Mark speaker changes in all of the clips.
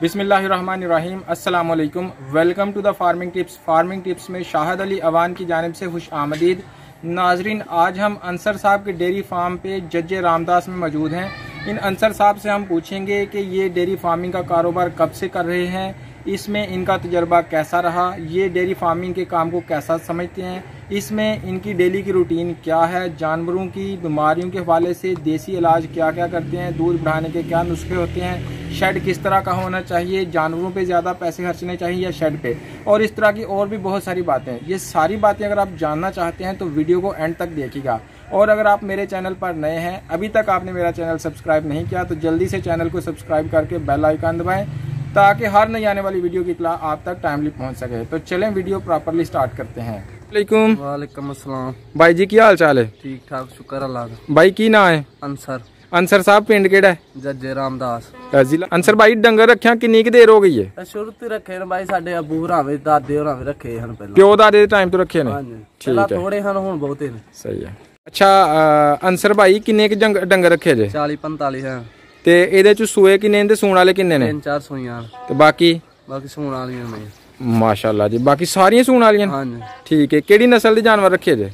Speaker 1: बिस्मिल्लाहिर्रहमानिर्रहीम अस्सलाम वालेकुम। Welcome to the farming tips में शाहिद अली अवान की जानिब से खुश आमदीद। नाजरीन, आज हम अंसर साहब के डेयरी फार्म पे जज्जे रामदास में मौजूद हैं। इन अंसर साहब से हम पूछेंगे कि ये डेयरी फार्मिंग का कारोबार कब से कर रहे हैं, इसमें इनका तजर्बा कैसा रहा, ये डेयरी फार्मिंग के काम को कैसा समझते हैं, इसमें इनकी डेली की रूटीन क्या है, जानवरों की बीमारियों के हवाले से देसी इलाज क्या क्या करते हैं, दूध बढ़ाने के क्या नुस्खे होते हैं, शेड किस तरह का होना चाहिए, जानवरों पे ज़्यादा पैसे खर्चने चाहिए या शेड पे, और इस तरह की और भी बहुत सारी बातें। ये सारी बातें अगर आप जानना चाहते हैं तो वीडियो को एंड तक देखिएगा। और अगर आप मेरे चैनल पर नए हैं, अभी तक आपने मेरा चैनल सब्सक्राइब नहीं किया, तो जल्दी से चैनल को सब्सक्राइब करके बेल आइकन दबाएं ताकि हर नई आने वाली वीडियो की इत्तला आप तक टाइमली पहुंच सके। तो चलें वीडियो प्रॉपरली स्टार्ट करते हैं।
Speaker 2: वालेकुम अस्सलाम
Speaker 1: भाई जी, की हाल चाल है?
Speaker 2: ठीक ठाक, शुक्र अल्लाह दा।
Speaker 1: भाई की ना है?
Speaker 2: अंसर
Speaker 1: साहब, पिंड केड़ा है?
Speaker 2: जज्जे रामदास
Speaker 1: जिला। अंसर भाई, डंगर रखिया किन्नी की देर हो गई है?
Speaker 2: शुरू तो रखे भाई, साडे अबू हरावे दादे हरावे रखे हैं पहले,
Speaker 1: प्यो दादे दे टाइम तो रखे ने।
Speaker 2: ठीक है, थोड़े हन हुन बहुते ने।
Speaker 1: सही है। अच्छा अंसर भाई, किन्ने के डंगर रखे जे?
Speaker 2: 40-45 है।
Speaker 1: ते एदे च सूए किन्ने ने ते सूण वाले किन्ने ने?
Speaker 2: 3-4 सूइयां ते
Speaker 1: बाकी
Speaker 2: सूण वालियां ने।
Speaker 1: माशाल्लाह जी, बाकी सारियां सूण वालियां?
Speaker 2: हां जी।
Speaker 1: ठीक है। केड़ी नस्ल दे जानवर रखे जे?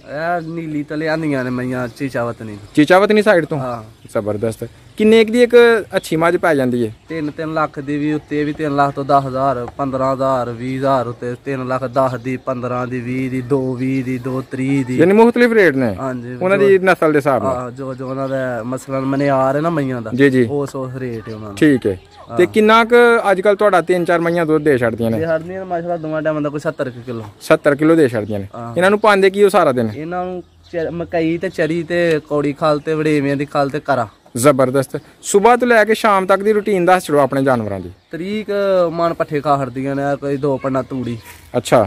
Speaker 2: नीली तले आंदियां ने मैयां
Speaker 1: चीचावतनी साइड तो। हां, जबरदस्त। किन्ने दी एक अच्छी मझ पै जांदी है?
Speaker 2: 3 लाख दी भी उत्ते भी 3 लाख तो 10,000 15,000 20,000 उत्ते 3 लाख 10 दी 15 दी 20 दी 2 दी 2 दी,
Speaker 1: यानी मुख्तलिफ रेट ने।
Speaker 2: हां जी,
Speaker 1: उन्हां दी नस्ल दे हिसाब नाल
Speaker 2: जो उन्हां दा मसलन मनियार है ना मैयां दा,
Speaker 1: जी जी,
Speaker 2: उस रेट है उन्हां दा।
Speaker 1: ठीक है। ते किन्ना क अजकल तुहाडा 3-4 मैयां दुध दे छड़दियां ने?
Speaker 2: माशाल्लाह दोवां टाइम दा कोई 70 किलो
Speaker 1: 70 किलो दे छड़दियां ने। इन्हां नूं पांदे की हो सारा दिन?
Speaker 2: इन्हां नूं मकई ते चरी ते कौड़ी खाल ते वड़ेवें दी खाल ते करा।
Speaker 1: जबरदस्त। सुबह तो लैके शाम तक दी रूटीन दस छड़ो अपने जानवरां दी।
Speaker 2: तरीक मन पट्ठे खा हड़दियां ने, कोई 2 पन्ना तूड़ी। अच्छा,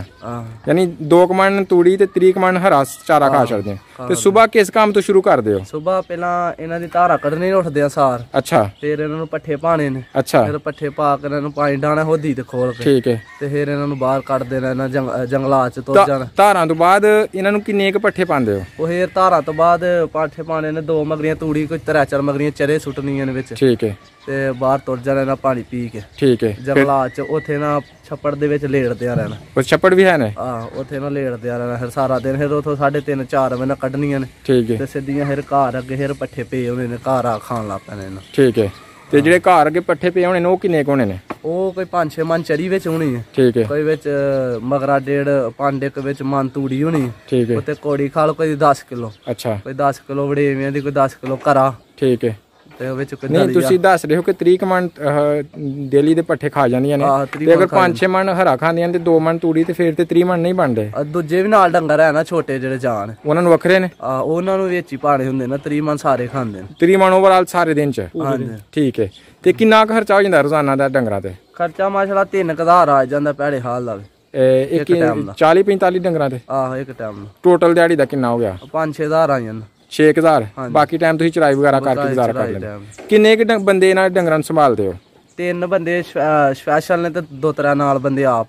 Speaker 1: यानी 2 मन तूड़ी ते 3 मन हरा चारा खा छड़दे। ते सुबह किस काम तो शुरू कर दे? सुबह
Speaker 2: पहला इन्हां दी धारा कढने उठदे आ सार।
Speaker 1: अच्छा,
Speaker 2: फिर इन्हां नूं पट्ठे पाने ने।
Speaker 1: अच्छा,
Speaker 2: फिर पट्ठे पा के इन्हां नूं पानी डाना होदी ते खोल के।
Speaker 1: ठीक है। ते
Speaker 2: फिर इन्हां नूं बाहर कढ देना, इन्हां जंगलात च तुर जाना।
Speaker 1: धारां तो बाद इन्हां नूं किन्ने क पट्ठे पांदे हो?
Speaker 2: ओह फिर धारां तो बाद पट्ठे पाने ने 2 मगरियां तूड़ी, कोई 3-4 मगरियां चरे सुटनियां ने विच। ठीक है। ते बाहर तुर जाना इन्हां पानी पी के। ठीक है। जंगलात च उत्थे ना छप्पड़ दे विच लेटदे रहना। उस छप्पड़ भी है ने? हां, उत्थे ना लेटदे रहना फिर सारा दिन। फिर उथों 3:30-4 बजे कढनियां ने। ठीक है। ते सिद्धियां फिर घर अगे फिर पट्ठे पे होने ने, घर आ खान लग पैने ने। ठीक है। ते जेडे घर अगे पट्ठे पे होने ने ओ किन्ने क होने ने? ओ कोई 5-6 मन चरी विच होनी है। ठीक है। कोई विच मगरा 1.5 विच मन तूड़ी होनी है। ठीक है। उत्ते कौड़ी खाल कोई 10 किलो। अच्छा, कोई 10 किलो वड़ेवें दी, कोई 10 किलो करा। ठीक है। नहीं, तुसी दस रहे हो कि 30 मन डेली दे पट्ठे खा जांदियां ने, ते अगर 5-6 मन हरा खांदियां ते 2 मन तूड़ी, ते फिर ते 30 मन नहीं बनदे। दूजे भी नाल डंगर है ना छोटे जेडे जान, उन्हां नूं वखरे ने। उन्हां नूं विच ही पाने हुंदे ना। 30 मन सारे खांदे ने। 30 मन ओवरऑल सारे दिन च? हां जी। ठीक है। ते किन्ना खर्चा हो जांदा रोजाना दा डंगरां ते? खर्चा माशाल्लाह 3,000 आ जांदा पैड़े हाल दा। एक 40-45 डंगरां ते? आह, एक टाइम दा। टोटल दिहाड़ी दा किन्ना हो गया? 5-6,000 आ जांदा। 6,000। बाकी टाइम तुसीं चराई वगैरह करके गुजारा कर लेंदे। किन्ने क बंदे इन्हां डंगरां नूं संभालदे हो? 3 बंदे स्पैशल ने ते 2-3 नाल बंदे आप।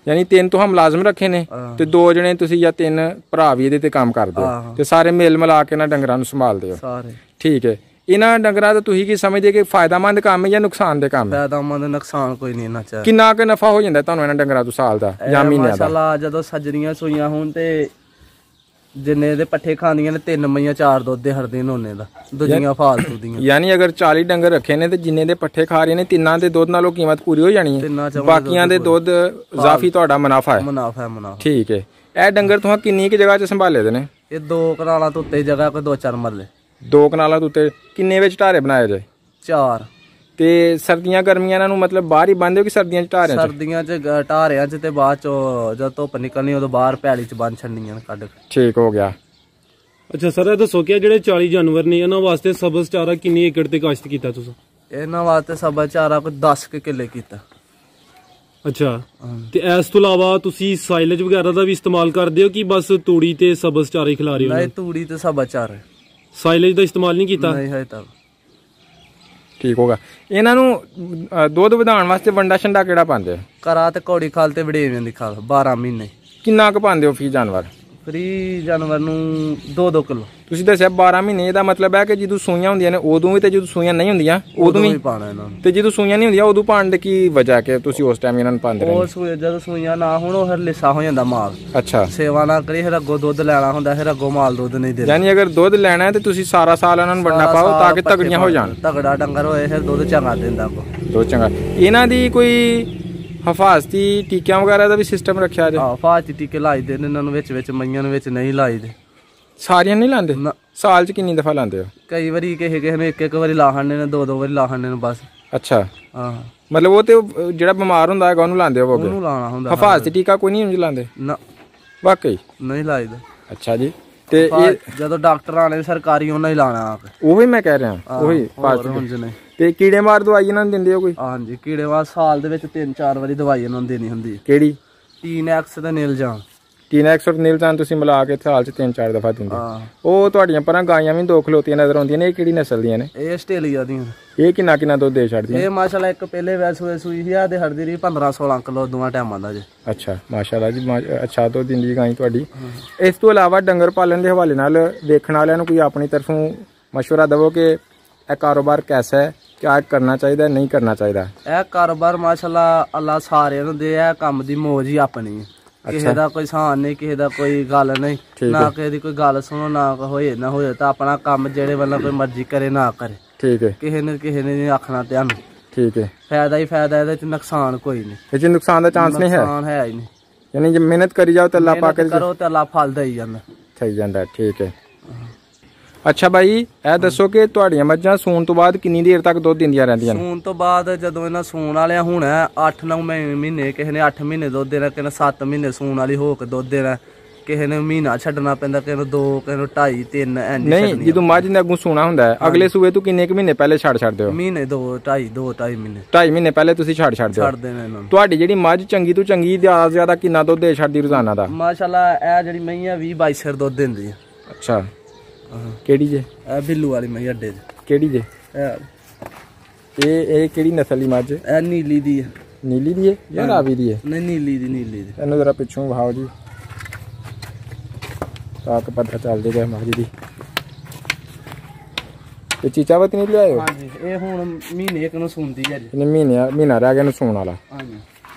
Speaker 2: यानी 3 तो हम मुलाजम रखे ने ते 2 जने तुसीं या 3 भरा भी इहदे ते काम करदे हो, ते सारे मेल मिला के इन्हां डंगरां नूं संभालदे हो सारे। ठीक है। इन्हां डंगरां दा तुसीं की समझदे कि फायदामंद काम है या नुकसान दे काम है? फायदामंद, नुकसान कोई नहीं इन्हां च। किन्ना क नफा हो जांदा तुहानूं इन्हां डंगरां तों साल दा या महीने दा? माशाल्लाह जदों सजरियां सूइयां होण ते जिन्ने दे पट्ठे खांदियां ने 3 मईयां 4 दुध दे हर दिन होने दा, दूजियां फालतू दियां। यानी अगर 40 डंगर रखे ने ते जिन्ने दे पट्ठे खा रहे ने, तिन्नां दे दुध नालों कीमत पूरी हो जानी है, बाकियां दे दुध जाफी तुहाडा मुनाफा है। मुनाफा है, मुनाफा। ठीक है। ए डंगर तुहां किन्नी क जगह च संभाले दे ने? ये 2 कनालां तो उत्ते जगह, कोई 2-4 मरले। 2 कनालां तो उत्ते किन्ने विच ढारे बनाए जे? 4। ते सर्दियां गर्मियां इन्हां नूं मतलब बाहर ही बंदे हो कि सर्दियां च ढारे च? सर्दियां च ढारेयां च, ते बाद चो जद धुप्प निकलनी उदों बाहर पैली च बंद छड्डनियां कढ। ठीक हो गया।
Speaker 3: अच्छा सर, ये दसो कि जेडे 40 जानवर ने, इन्हां वास्ते सब्ज चारा किन्नी एकड़ ते काश्त कीता तुसां?
Speaker 2: इन्हां वास्ते सब्ज चारा कोई 10 किले कीता।
Speaker 3: अच्छा, ते इस तो इलावा तुसी साइलेज वगैरह दा भी इस्तेमाल करदे हो कि बस तूड़ी ते सब्ज चारा ही खिला रहे हो?
Speaker 2: नहीं, तूड़ी ते सब्ज चारा।
Speaker 3: साइलेज दा इस्तेमाल नहीं कीता?
Speaker 2: नहीं है तक।
Speaker 1: ठीक होगा। इन्हां नूं दुध वधाउण वास्ते वंडा शंडा केड़ा पांदे हो?
Speaker 2: करा ते कौड़ी खाल ते वड़ेवें दी खाल 12 महीने।
Speaker 1: किन्ना क पांदे हो फी जानवर?
Speaker 2: ਫਰੀ ਜਾਨਵਰ ਨੂੰ 2-2 ਕਿਲੋ।
Speaker 1: ਤੁਸੀਂ ਦੱਸਿਆ 12 ਮਹੀਨੇ, ਦਾ ਮਤਲਬ ਹੈ ਕਿ ਜਦੋਂ ਸੂਈਆਂ ਹੁੰਦੀਆਂ ਨੇ ਉਦੋਂ ਵੀ ਤੇ ਜਦੋਂ ਸੂਈਆਂ ਨਹੀਂ ਹੁੰਦੀਆਂ ਉਦੋਂ ਵੀ
Speaker 2: ਪਾਣਾ ਇਹਨਾਂ ਨੂੰ,
Speaker 1: ਤੇ ਜਦੋਂ ਸੂਈਆਂ ਨਹੀਂ ਹੁੰਦੀਆਂ ਉਦੋਂ ਪਾਣ ਦੀ ਕੀ ਵਜ੍ਹਾ ਕਿ ਤੁਸੀਂ ਉਸ ਟਾਈਮ ਇਹਨਾਂ ਨੂੰ ਪਾਉਂਦੇ
Speaker 2: ਉਹ ਜਦੋਂ ਸੂਈਆਂ ਨਾ ਹੁਣ ਉਹ ਫਿਰ ਲਿੱਸਾ ਹੋ ਜਾਂਦਾ ਮਾਲ।
Speaker 1: ਅੱਛਾ,
Speaker 2: ਸੇਵਾ ਨਾ ਕਰੀ ਫਿਰ ਅੱਗੋਂ ਦੁੱਧ ਲੈਣਾ ਹੁੰਦਾ, ਫਿਰ ਅੱਗੋਂ ਮਾਲ ਦੁੱਧ ਨਹੀਂ ਦੇਣਾ।
Speaker 1: ਯਾਨੀ ਅਗਰ ਦੁੱਧ ਲੈਣਾ ਹੈ ਤੇ ਤੁਸੀਂ ਸਾਰਾ ਸਾਲ ਇਹਨਾਂ ਨੂੰ ਵੰਡਾ ਪਾਓ ਤਾਂ ਕਿ ਤਗੜੀਆਂ ਹੋ ਜਾਣ।
Speaker 2: ਤਗੜਾ ਡੰਗਰ ਹੋਏ ਫਿਰ ਦੁੱਧ ਚੰਗਾ ਦਿੰਦਾ।
Speaker 1: ਦੁੱਧ ਚੰਗਾ। ਇਹਨਾਂ ਦੀ ਕੋਈ ਹਿਫਾਜ਼ਤੀ ਟੀਕਿਆਂ ਵਗੈਰਾ ਦਾ ਵੀ ਸਿਸਟਮ ਰੱਖਿਆ ਜੇ?
Speaker 2: ਹਿਫਾਜ਼ਤੀ ਟੀਕੇ ਲਾਈਦੇ ਨੇ ਇਹਨਾਂ ਨੂੰ, ਵਿੱਚ ਮਈਆਂ ਨੂੰ ਵਿੱਚ ਨਹੀਂ ਲਾਈਦੇ।
Speaker 1: ਸਾਰੀਆਂ ਨਹੀਂ ਲਾਉਂਦੇ? ਸਾਲ ਚ ਕਿੰਨੀ ਦਫਾ ਲਾਉਂਦੇ ਹੋ?
Speaker 2: ਕਈ ਵਾਰੀ ਕਿਸੇ ਨੂੰ ਇੱਕ ਵਾਰੀ ਲਾ ਹੰਨੇ ਨੇ, 2-2 ਵਾਰੀ ਲਾ ਹੰਨੇ ਨੇ ਬਸ।
Speaker 1: ਅੱਛਾ,
Speaker 2: ਹਾਂ
Speaker 1: ਮਤਲਬ ਉਹ ਤੇ ਜਿਹੜਾ ਬਿਮਾਰ ਹੁੰਦਾ ਹੈਗਾ ਉਹਨੂੰ ਲਾਉਂਦੇ ਹੋਵੋਗੇ?
Speaker 2: ਉਹਨੂੰ ਲਾਣਾ ਹੁੰਦਾ।
Speaker 1: ਹਿਫਾਜ਼ਤੀ ਟੀਕਾ ਕੋਈ ਨਹੀਂ ਲਾਉਂਦੇ? ਨਾ, ਵਾਕਈ
Speaker 2: ਨਹੀਂ ਲਾਈਦਾ।
Speaker 1: ਅੱਛਾ ਜੀ। ਤੇ
Speaker 2: ਜਦੋਂ ਡਾਕਟਰ ਆਣੇ ਸਰਕਾਰੀ ਉਹਨਾਂ ਹੀ ਲਾਣਾ।
Speaker 1: ਉਹ ਵੀ ਮੈਂ ਕਹਿ ਰਿਹਾ, ਉਹੀ ਤੇ ਕੀੜੇ ਮਾਰ ਦਵਾਈ ਇਹਨਾਂ ਨੂੰ ਦਿੰਦੇ ਹੋ ਕੋਈ? ਹਾਂਜੀ,
Speaker 2: ਕੀੜੇ ਮਾਰ ਸਾਲ ਦੇ ਵਿੱਚ 3-4 ਵਾਰੀ ਦਵਾਈ ਇਹਨਾਂ ਨੂੰ ਦੇਣੀ ਹੁੰਦੀ ਹੈ।
Speaker 1: ਕਿਹੜੀ?
Speaker 2: ਟੀਨੈਕਸ ਤੇ ਨੀਲਜਾਨ।
Speaker 1: ਟੀਨੈਕਸ ਔਰ ਨੀਲਜਾਨ ਤੁਸੀਂ ਮਿਲਾ ਕੇ ਸਾਲ ਚ 3-4 ਦਫਾ ਦਿੰਦੇ? ਉਹ ਤੁਹਾਡੀਆਂ ਪਰਾਂ ਗਾਈਆਂ ਵੀ 2 ਖਲੋਤੀਆਂ ਨਜ਼ਰ ਆਉਂਦੀਆਂ ਨੇ, ਇਹ ਕਿਹੜੀ ਨਸਲ ਦੀਆਂ ਨੇ?
Speaker 2: ਇਹ ਆਸਟ੍ਰੇਲੀਆ ਦੀਆਂ।
Speaker 1: ਇਹ ਕਿੰਨਾ ਦੁੱਧ ਦੇ ਛੱਡਦੀਆਂ?
Speaker 2: ਇਹ ਮਾਸ਼ਾਅੱਲਾ ਇੱਕ ਪਹਿਲੇ ਵੈਸ ਹੋਏ ਸੂਈ ਸੀ ਆ ਤੇ ਹੜਦੀ ਰਹੀ 15-16 ਕਿਲੋ ਦੋਵਾਂ ਟਾਈਮਾਂ ਦਾ ਜੀ।
Speaker 1: ਅੱਛਾ, ਮਾਸ਼ਾਅੱਲਾ ਜੀ, ਅੱਛਾ ਦੁੱਧ ਦਿੰਦੀ ਗਾਈ ਤੁਹਾਡੀ। ਇਸ ਤੋਂ ਇਲਾਵਾ ਡੰਗਰ ਪਾਲਣ ਦੇ ਹਵਾਲੇ ਨਾਲ ਵੇਖਣ ਵਾਲਿਆਂ ਨੂੰ ਕੋਈ ਆਪਣੀ ਤਰਫੋਂ ਮਸ਼ਵਰਾ ਦੇਵੋ ਕਿ ਇਹ ਕਾਰੋਬਾਰ ਕੈਸਾ ਹੈ, ਕਿਆ ਕਰਨਾ ਚਾਹੀਦਾ ਨਹੀਂ ਕਰਨਾ ਚਾਹੀਦਾ?
Speaker 2: ਇਹ ਕਾਰੋਬਾਰ ਮਾਸ਼ਾਅੱਲਾ ਅੱਲਾ ਸਾਰਿਆਂ ਨੂੰ ਦੇ, ਇਹ ਕੰਮ ਦੀ ਮੌਜ ਹੀ ਆਪਣੀ। ਕਿਸੇ ਦਾ ਕੋਈ ਸਾਨ ਨਹੀਂ, ਕਿਸੇ ਦਾ ਕੋਈ ਗੱਲ ਨਹੀਂ, ਨਾ ਕਿਸੇ ਦੀ ਕੋਈ ਗੱਲ ਸੁਣੋ, ਨਾ ਹੋਏ ਨਾ ਹੋਏ ਤਾਂ ਆਪਣਾ ਕੰਮ ਜਿਹੜੇ ਵੱਲੋਂ ਕੋਈ ਮਰਜ਼ੀ ਕਰੇ ਨਾ ਕਰੇ। ਠੀਕ ਹੈ, ਕਿਸੇ ਨੇ ਨਹੀਂ ਆਖਣਾ ਤੁਹਾਨੂੰ। ਠੀਕ ਹੈ, ਫਾਇਦਾ ਹੀ ਫਾਇਦਾ, ਇਹਦੇ ਚ ਨੁਕਸਾਨ ਕੋਈ ਨਹੀਂ। ਇਹ ਚ ਨੁਕਸਾਨ ਦਾ ਚਾਂਸ ਨਹੀਂ ਹੈ? ਨੁਕਸਾਨ ਹੈ ਹੀ ਨਹੀਂ। ਯਾਨੀ ਜੇ ਮਿਹਨਤ ਕਰੀ ਜਾਓ ਤਾਂ ਅੱਲਾ ਪਾਕ ਕਰੋ ਤਾਂ ਅੱਲਾ ਫਲ ਦੇ ਹੀ ਜਾਂਦਾ। ਠੀਕ ਹੈ। ਅੱਛਾ ਬਾਈ, ਇਹ ਦੱਸੋ ਕਿ ਤੁਹਾਡੀਆਂ ਮੱਝਾਂ ਸੂਣ ਤੋਂ ਬਾਅਦ ਕਿੰਨੀ ਦੇਰ ਤੱਕ ਦੁੱਧ ਦਿੰਦੀਆਂ ਰਹਿੰਦੀਆਂ ਨੇ? ਸੂਣ ਤੋਂ ਬਾਅਦ ਜਦੋਂ ਇਹਨਾਂ ਸੂਣ ਵਾਲਿਆਂ ਹੁਣ 8-9 ਮਹੀਨੇ, ਕਿਸੇ ਨੇ 8 ਮਹੀਨੇ ਦੁੱਧ ਦੇਣਾ, ਕਿਸੇ ਨੇ 7 ਮਹੀਨੇ ਸੂਣ ਵਾਲੀ ਹੋ ਕੇ ਦੁੱਧ ਦੇਣਾ, ਕਿਸੇ ਨੇ ਮਹੀਨਾ ਛੱਡਣਾ ਪੈਂਦਾ, ਕਿਸੇ ਨੂੰ 2, ਕਿਸੇ ਨੂੰ 2.5-3 ਇੰਜ। ਨਹੀਂ, ਜਦੋਂ ਮੱਝ ਨੇ ਅੱਗੋਂ ਸੂਣਾ ਹੁੰਦਾ ਹੈ ਅਗਲੇ ਸੂਏ ਤੋਂ ਕਿੰਨੇ ਕੁ ਮਹੀਨੇ ਪਹਿਲੇ ਛੱਡਦੇ ਹੋ? ਮਹੀਨੇ 2-2.5 ਮਹੀਨੇ। 2.5 ਮਹੀਨੇ ਪਹਿਲੇ ਤੁਸੀਂ ਛੱਡਦੇ ਹੋ? ਤੁਹਾਡੀ ਜਿਹੜੀ ਮੱਝ ਚੰਗੀ ਤੋਂ ਚੰਗੀ ਜ਼ਿਆਦਾ ਕਿੰਨਾ ਦੁੱਧ ਦੇ ਛੱਡਦੀ ਰੋਜ਼ਾਨਾ ਦਾ? ਮਾਸ਼ਾਅੱਲਾ ਇਹ ਜਿਹੜੀ ਮਈ ਆ 20-22 ਸਿਰ ਦੁੱਧ ਦਿੰਦੀ ਆ। ਅੱਛਾ, ਕਿਹੜੀ ਜੇ? ਇਹ ਬਿੱਲੂ ਵਾਲੀ ਮਈ ਅੱਡੇ ਚ। ਕਿਹੜੀ ਜੇ? ਇਹ ਕਿਹੜੀ ਨਸਲ ਦੀ ਮੱਝ? ਇਹ ਨੀਲੀ ਦੀ ਹੈ। ਨੀਲੀ ਦੀ ਹੈ ਜਾਂ ਰਾਵੀ ਦੀ ਹੈ? ਨਹੀਂ, ਨੀਲੀ ਦੀ। ਇਹਨੂੰ ਜਰਾ ਪਿੱਛੋਂ ਵਹਾਓ ਜੀ ਤਾਂ ਕਿ ਪਤਾ ਚੱਲ ਜਾਏਗਾ ਮੱਝ ਦੀ। ਤੇ ਚੀਚਾਵਤ ਨਹੀਂ ਲਿਆਇਓ? ਹਾਂਜੀ, ਇਹ ਹੁਣ ਮਹੀਨੇ ਇੱਕ ਨੂੰ ਸੂਣਦੀ ਹੈ ਜੀ। ਮਹੀਨਾ ਰਹਿ ਗਿਆ ਇਹਨੂੰ ਸੂਣ ਵਾਲਾ। ਹਾਂਜੀ,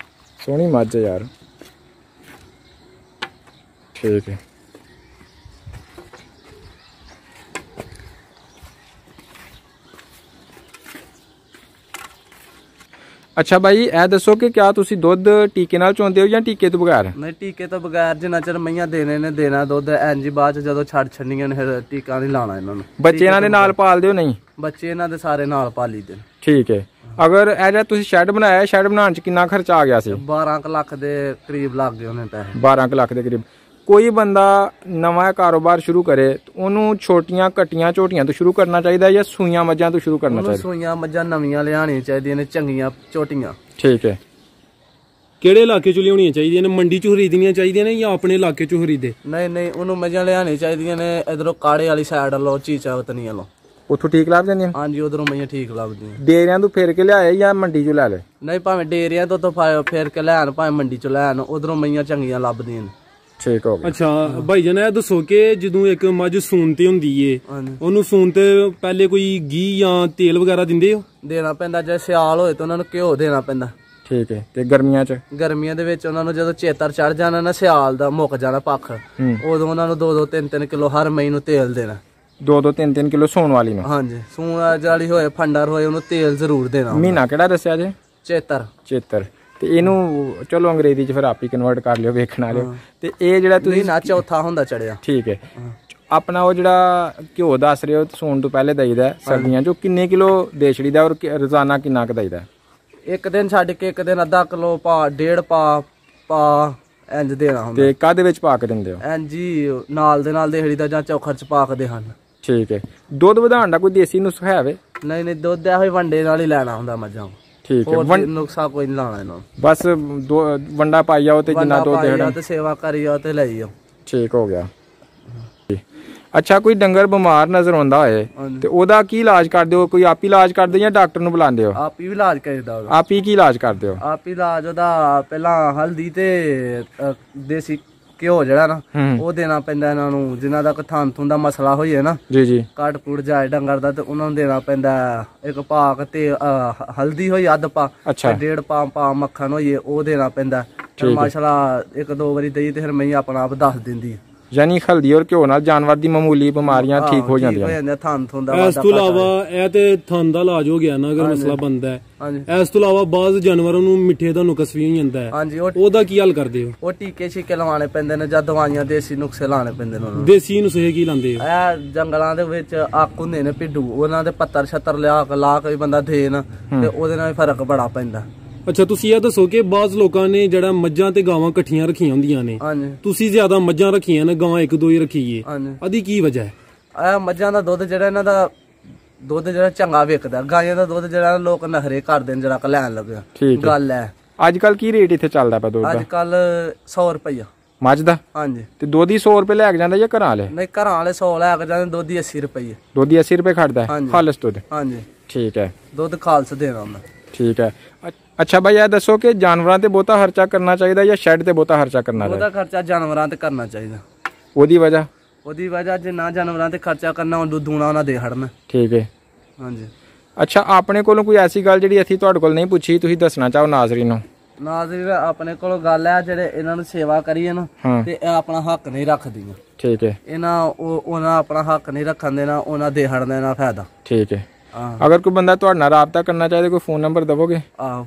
Speaker 2: ਸੋਹਣੀ ਮੱਝ ਯਾਰ। ਠੀਕ ਹੈ। ਅੱਛਾ ਬਾਈ, ਇਹ ਦੱਸੋ ਕਿ ਕਿਆ ਤੁਸੀਂ ਦੁੱਧ ਟੀਕੇ ਨਾਲ ਚੋਂਦੇ ਹੋ ਜਾਂ ਟੀਕੇ ਤੋਂ ਬਗੈਰ? ਨਹੀਂ, ਟੀਕੇ ਤੋਂ ਬਗੈਰ। ਜਿੰਨਾ ਚਿਰ ਮਈਆਂ ਦੇਣਾ ਦੁੱਧ ਇੰਜ ਬਾਅਦ ਚ ਜਦੋਂ ਛੱਡਣੀਆਂ ਨੇ ਫਿਰ ਟੀਕਾ ਨਹੀਂ ਲਾਣਾ ਇਹਨਾਂ ਨੂੰ। ਬੱਚੇ ਇਹਨਾਂ ਦੇ ਨਾਲ ਪਾਲਦੇ ਹੋ? ਨਹੀਂ, ਬੱਚੇ ਇਹਨਾਂ ਦੇ ਸਾਰੇ ਨਾਲ ਪਾਲੀ ਦੇ। ਠੀਕ ਹੈ। ਅਗਰ ਇਹ ਜਿਹੜਾ ਤੁਸੀਂ ਸ਼ੈੱਡ ਬਣਾਇਆ, ਸ਼ੈੱਡ ਬਣਾਉਣ ਚ ਕਿੰਨਾ ਖਰਚਾ ਆ ਗਿਆ ਸੀ? 12 ਲੱਖ ਦੇ ਕਰੀਬ ਲੱਗ ਗਏ ਉਹਨੇ ਪੈਸੇ। 12 ਲੱਖ ਦੇ ਕਰੀਬ। ਕੋਈ ਬੰਦਾ ਨਵਾਂ ਕਾਰੋਬਾਰ ਸ਼ੁਰੂ ਕਰੇ ਉਹਨੂੰ ਛੋਟੀਆਂ ਘਟੀਆਂ ਝੋਟੀਆਂ ਤੋਂ ਸ਼ੁਰੂ ਕਰਨਾ ਚਾਹੀਦਾ ਜਾਂ ਸੂਈਆਂ ਮੱਝਾਂ ਤੋਂ ਸ਼ੁਰੂ ਕਰਨਾ ਚਾਹੀਦਾ? ਸੂਈਆਂ ਮੱਝਾਂ ਨਵੀਆਂ ਲਿਆਉਣੀਆਂ ਚਾਹੀਦੀਆਂ ਨੇ, ਚੰਗੀਆਂ ਝੋਟੀਆਂ। ਠੀਕ ਹੈ। ਕਿਹੜੇ ਇਲਾਕੇ ਚੋਂ ਲਿਆਉਣੀਆਂ ਚਾਹੀਦੀਆਂ ਨੇ? ਮੰਡੀ ਚੋਂ ਖਰੀਦਣੀਆਂ ਚਾਹੀਦੀਆਂ ਨੇ ਜਾਂ ਆਪਣੇ ਇਲਾਕੇ ਚੋਂ ਖਰੀਦੇ? ਨਹੀਂ, ਉਹਨੂੰ ਮੱਝਾਂ ਲਿਆਉਣੀਆਂ ਚਾਹੀਦੀਆਂ ਨੇ ਇਧਰੋਂ ਕਾੜੇ ਵਾਲੀ ਸਾਈਡ ਲੋ, ਚੀਚਾਵਤਨੀ ਵੱਲੋਂ। ਉੱਥੋਂ ਠੀਕ ਲੱਭ ਜਾਂਦੀਆਂ? ਹਾਂਜੀ, ਉਧਰੋਂ ਮਈਆਂ ਠੀਕ ਲੱਭਦੀਆਂ। ਡੇਰਿਆਂ ਤੋਂ ਫੇਰ ਕੇ ਲਿਆਏ ਜਾਂ ਮੰਡੀ ਚੋਂ ਲੈ ਲੈ? ਨਹੀਂ, ਭਾਵੇਂ ਡੇਰਿਆਂ ਤੋਂ ਫੇਰ ਕੇ ਲੈਣ, ਭਾਵੇਂ ਮੰਡੀ ਚੋਂ ਲੈਣ, ਉਧਰੋਂ ਮਈਆਂ ਚੰਗੀਆਂ ਲੱਭਦੀਆਂ ਨੇ। ਠੀਕ ਹੋ ਗਿਆ। ਅੱਛਾ ਭਾਈ ਜਾਨ, ਇਹ ਦੱਸੋ ਕਿ ਜਦੋਂ ਇੱਕ ਮੱਝ ਸੂਣ ਤੇ ਹੁੰਦੀ ਏ, ਉਹਨੂੰ ਸੂਣ ਤੇ ਪਹਿਲੇ ਕੋਈ ਘੀ ਜਾਂ ਤੇਲ ਵਗੈਰਾ ਦਿੰਦੇ ਹੋ? ਦੇਣਾ ਪੈਂਦਾ। ਜੇ ਸਿਆਲ ਹੋਏ ਤਾਂ ਉਹਨਾਂ ਨੂੰ ਘਿਓ ਦੇਣਾ ਪੈਂਦਾ। ਠੀਕ ਹੈ। ਤੇ ਗਰਮੀਆਂ ਦੇ ਵਿੱਚ ਉਹਨਾਂ ਨੂੰ ਜਦੋਂ ਚੇਤਰ ਚੜ ਜਾਣਾ ਨਾ, ਸਿਆਲ ਦਾ ਮੁੱਕ ਜਾਣਾ ਪੱਖ, ਉਦੋਂ ਉਹਨਾਂ ਨੂੰ 2-3 ਕਿਲੋ ਹਰ ਮਈ ਨੂੰ ਤੇਲ ਦੇਣਾ। 2-3 ਕਿਲੋ ਸੂਣ ਵਾਲੀ ਨੂੰ? ਹਾਂਜੀ, ਸੂਣ ਵਾਲੀ ਹੋਏ, ਫੰਡਰ ਹੋਏ, ਉਹਨੂੰ ਤੇਲ ਜ਼ਰੂਰ ਦੇਣਾ। ਮਹੀਨਾ ਕਿਹੜਾ ਦੱਸਿਆ ਜੇ? ਚੇਤਰ। ਤੇ ਇਹਨੂੰ ਚਲੋ ਅੰਗਰੇਜ਼ੀ ਚ ਫਿਰ ਆਪ ਹੀ ਕਨਵਰਟ ਕਰ ਲਿਓ, ਵੇਖਣ ਵਾਲਿਓ। ਤੇ ਇਹ ਜਿਹੜਾ ਤੁਸੀਂ ਨਾ ਚੌਥਾ ਹੁੰਦਾ ਚੜਿਆ। ਠੀਕ ਹੈ। ਆਪਣਾ ਉਹ ਜਿਹੜਾ ਘਿਓ ਦੱਸ ਰਹੇ ਹੋ ਸੂਣ ਤੋਂ ਪਹਿਲੇ ਦਈਦਾ ਸਰਦੀਆਂ ਚੋਂ, ਕਿੰਨੇ ਕਿਲੋ ਦੇ ਛੜੀਦਾ ਔਰ ਰੋਜ਼ਾਨਾ ਕਿੰਨਾ ਕੁ ਦਈਦਾ? ਇੱਕ ਦਿਨ ਛੱਡ ਕੇ ਇੱਕ ਦਿਨ ਅੱਧਾ ਕਿਲੋ ਪਾ, 1.5 ਪਾ ਇੰਜ ਦੇਣਾ ਹੁੰਦਾ। ਤੇ ਕਾਹਦੇ ਵਿੱਚ ਪਾ ਕੇ ਦਿੰਦੇ ਹੋ? ਇੰਜ ਹੀ ਨਾਲ ਦੇ ਨਾਲ ਦੇਹੜੀ ਦਾ ਜਾਂ ਚੌਖਰ ਚ ਪਾਕਦੇ ਹਨ। ਠੀਕ ਹੈ। ਦੁੱਧ ਵਧਾਉਣ ਦਾ ਕੋਈ ਦੇਸੀ ਨੁਸਖਾ ਹੈ? ਨਹੀਂ, ਦੁੱਧ ਇਹੋ ਹੀ ਵੰਡੇ ਨਾਲ ਹੀ ਲੈਣਾ ਹੁੰਦਾ ਮੱਝਾਂ। ਠੀਕ ਹੈ। ਨੁਕਸਾ ਕੋਈ ਨਹੀਂ ਲਾਣਾ ਇਹਨਾਂ ਨੂੰ, ਬਸ ਵੰਡਾ ਪਾਈ ਜਾਓ ਤੇ ਜਿੰਨਾ ਦੁੱਧ ਦੇਣਾ ਤੇ ਸੇਵਾ ਕਰੀ ਜਾਓ ਤੇ ਲਈ ਜਾਓ। ਠੀਕ ਹੋ ਗਿਆ। ਅੱਛਾ, ਕੋਈ ਡੰਗਰ ਬਿਮਾਰ ਨਜ਼ਰ ਆਉਂਦਾ ਹੋਏ ਤੇ ਉਹਦਾ ਕੀ ਇਲਾਜ ਕਰਦੇ ਹੋ? ਕੋਈ ਆਪ ਹੀ ਇਲਾਜ ਕਰਦੇ ਜਾਂ ਡਾਕਟਰ ਨੂੰ ਬੁਲਾਉਂਦੇ ਹੋ? ਆਪ ਹੀ ਇਲਾਜ ਕਰੀਦਾ। ਆਪ ਹੀ ਕੀ ਇਲਾਜ ਕਰਦੇ ਹੋ? ਆਪ ਹੀ ਇਲਾਜ ਉਹਦਾ ਪਹਿਲਾਂ ਹਲਦੀ ਤੇ ਦੇਸੀ ਘਿਓ ਜਿਹੜਾ ਨਾ ਉਹ ਦੇਣਾ ਪੈਂਦਾ ਇਹਨਾਂ ਨੂੰ। ਜਿਨ੍ਹਾਂ ਦਾ ਕੋਈ ਥਣ ਥੁਣ ਦਾ ਮਸਲਾ ਹੋਈਏ ਨਾ
Speaker 1: ਜੀ
Speaker 2: ਕੱਟ ਕੁੜ ਜਾਏ ਡੰਗਰ ਦਾ ਤੇ ਉਹਨਾਂ ਨੂੰ ਦੇਣਾ ਪੈਂਦਾ ਇੱਕ ਭਾਗ ਤੇ ਹਲਦੀ ਹੋਈ ਅੱਧ ਪਾ ਤੇ 1.5 ਪਾ ਮੱਖਣ ਹੋਈਏ ਉਹ ਦੇਣਾ ਪੈਂਦਾ। ਮਾਸ਼ਾਅੱਲਾ 1-2 ਵਾਰੀ ਦਈ ਤੇ ਫਿਰ ਮੈਂ ਆਪਣਾ ਆਪ ਦੱਸ ਦਿੰਦੀ।
Speaker 1: ਯਾਨੀ ਹਲਦੀ ਔਰ ਘਿਓ ਨਾਲ ਜਾਨਵਰ ਦੀ ਮਾਮੂਲੀ ਬਿਮਾਰੀਆਂ ਠੀਕ ਹੋ ਜਾਂਦੀਆਂ
Speaker 2: ਥਣ ਥੁਣ ਦਾ।
Speaker 3: ਇਸ ਤੋਂ ਇਲਾਵਾ ਇਹ ਤੇ ਥਣ ਦਾ ਇਲਾਜ ਹੋ ਗਿਆ ਨਾ ਅਗਰ ਮਸਲਾ ਬਣਦਾ ਹੈ। ਇਸ ਤੋਂ ਇਲਾਵਾ ਬਾਜ਼ ਜਾਨਵਰਾਂ ਨੂੰ ਮਿੱਠੇ ਦਾ ਨੁਕਸ ਵੀ ਹੋ ਜਾਂਦਾ ਹੈ, ਉਹਦਾ ਕੀ ਹੱਲ ਕਰਦੇ ਹੋ?
Speaker 2: ਉਹ ਟੀਕੇ ਛੀਕੇ ਲਵਾਉਣੇ ਪੈਂਦੇ ਨੇ ਜਾਂ ਦਵਾਈਆਂ ਦੇਸੀ ਨੁਕਸੇ ਲਾਣੇ ਪੈਂਦੇ ਨੇ।
Speaker 3: ਦੇਸੀ ਨੁਸਖੇ ਕੀ ਲਾਉਂਦੇ ਹੋ?
Speaker 2: ਇਹ ਜੰਗਲਾਂ ਦੇ ਵਿੱਚ ਅੱਕ ਹੁੰਦੇ ਨੇ ਭਿੱਡੂ, ਉਹਨਾਂ ਦੇ ਪੱਤਰ ਛੱਤਰ ਲਿਆ ਕੇ ਲਾ ਕੇ ਬੰਦਾ ਦੇਣ ਤੇ ਉਹਦੇ ਨਾਲ ਫਰਕ ਬੜਾ ਪੈਂਦਾ।
Speaker 3: ਅੱਛਾ, ਤੁਸੀਂ ਇਹ ਦੱਸੋ ਕਿ ਬਾਜ਼ ਲੋਕਾਂ ਨੇ ਜਿਹੜਾ ਮੱਝਾਂ ਤੇ ਗਾਵਾਂ ਇਕੱਠੀਆਂ ਰੱਖੀਆਂ ਹੁੰਦੀਆਂ ਨੇ, ਤੁਸੀਂ ਜ਼ਿਆਦਾ ਮੱਝਾਂ ਰੱਖੀਆਂ ਨੇ, ਗਾਵਾਂ 1-2 ਹੀ ਰੱਖੀਏ, ਉਹਦੀ ਕੀ ਵਜ੍ਹਾ ਹੈ?
Speaker 2: ਇਹ ਮੱਝਾਂ ਦਾ ਦੁੱਧ ਜਿਹੜਾ ਇਹਨਾਂ ਦਾ ਦੁੱਧ ਜਿਹੜਾ ਚੰਗਾ ਵਿਕਦਾ, ਗਾਈਆਂ ਦਾ ਦੁੱਧ ਜਿਹੜਾ ਲੋਕ ਨਖਰੇ ਕਰਦੇ ਨੇ ਜਿਹੜਾ ਲੈਣ ਲੱਗਿਆ ਗੱਲ ਹੈ।
Speaker 1: ਅੱਜ ਕੱਲ ਕੀ ਰੇਟ ਇੱਥੇ ਚੱਲਦਾ ਪਿਆ ਦੁੱਧ ਦਾ?
Speaker 2: ਅੱਜ ਕੱਲ 100 ਰੁਪਇਆ
Speaker 1: ਮੱਝ ਦਾ।
Speaker 2: ਹਾਂਜੀ,
Speaker 1: ਤੇ ਦੁੱਧ ਹੀ 100 ਰੁਪਏ ਲੈ ਕੇ ਜਾਂਦਾ ਜਾਂ ਘਰਾਂ ਵਾਲੇ?
Speaker 2: ਨਹੀਂ, ਘਰਾਂ ਵਾਲੇ 100 ਲੈ ਕੇ ਜਾਂਦੇ, ਦੁੱਧ ਹੀ 80 ਰੁਪਏ।
Speaker 1: ਦੁੱਧ ਹੀ 80 ਰੁਪਏ ਖੜਦਾ ਹੈ ਖਾਲਸ ਦੁੱਧ?
Speaker 2: ਹਾਂਜੀ
Speaker 1: ਠੀਕ ਹੈ,
Speaker 2: ਦੁੱਧ ਖਾਲਸ ਦੇਣਾ ਹੁੰਦਾ।
Speaker 1: ਠੀਕ ਹੈ। ਅੱਛਾ ਭਾਈ, ਇਹ ਦੱਸੋ ਕਿ ਜਾਨਵਰਾਂ ਤੇ ਬਹੁਤਾ ਖਰਚਾ ਕਰਨਾ ਚਾਹੀਦਾ ਜਾਂ ਸ਼ੈੱਡ ਤੇ ਬਹੁਤਾ ਖਰਚਾ ਕਰਨਾ ਚਾਹੀਦਾ?
Speaker 2: ਉਹਦਾ ਖਰਚਾ ਜਾਨਵਰਾਂ ਤੇ ਕਰਨਾ ਚਾਹੀਦਾ।
Speaker 1: ਉਹਦੀ ਵਜ੍ਹਾ?
Speaker 2: ਉਹਦੀ ਵਜ੍ਹਾ ਜੇ ਨਾ ਜਾਨਵਰਾਂ ਤੇ ਖਰਚਾ ਕਰਨਾ ਉਹ ਦੂਣਾ ਉਹਨਾਂ ਦੇ ਹੜਨਾ।
Speaker 1: ਠੀਕ ਹੈ।
Speaker 2: ਹਾਂਜੀ।
Speaker 1: ਅੱਛਾ, ਆਪਣੇ ਕੋਲੋਂ ਕੋਈ ਐਸੀ ਗੱਲ ਜਿਹੜੀ ਅਸੀਂ ਤੁਹਾਡੇ ਕੋਲ ਨਹੀਂ ਪੁੱਛੀ ਤੁਸੀਂ ਦੱਸਣਾ ਚਾਹੋ ਨਾਜ਼ਰੀਨ ਨੂੰ?
Speaker 2: ਨਾਜ਼ਰੀਨ, ਆਪਣੇ ਕੋਲ ਗੱਲ ਹੈ ਜਿਹੜੇ ਇਹਨਾਂ ਨੂੰ ਸੇਵਾ ਕਰੀਏ ਨਾ ਤੇ ਇਹ ਆਪਣਾ ਹੱਕ ਨਹੀਂ ਰੱਖਦੀਆਂ। ਠੀਕ ਹੈ। ਉਹਨਾਂ ਆਪਣਾ ਹੱਕ ਨਹੀਂ ਰੱਖਣ ਦੇਣਾ, ਉਹਨਾਂ ਦੇ ਹੜਨ ਦਾ ਫਾਇਦਾ।
Speaker 1: ਠੀਕ ਹੈ। ਅਗਰ ਕੋਈ ਬੰਦਾ ਤੁਹਾਡੇ ਨਾਲ ਰਾਬਤਾ ਕਰਨਾ ਚਾਹੇ ਕੋਈ ਫੋਨ ਨੰਬਰ ਦਵੋਗੇ?
Speaker 2: ਆਹ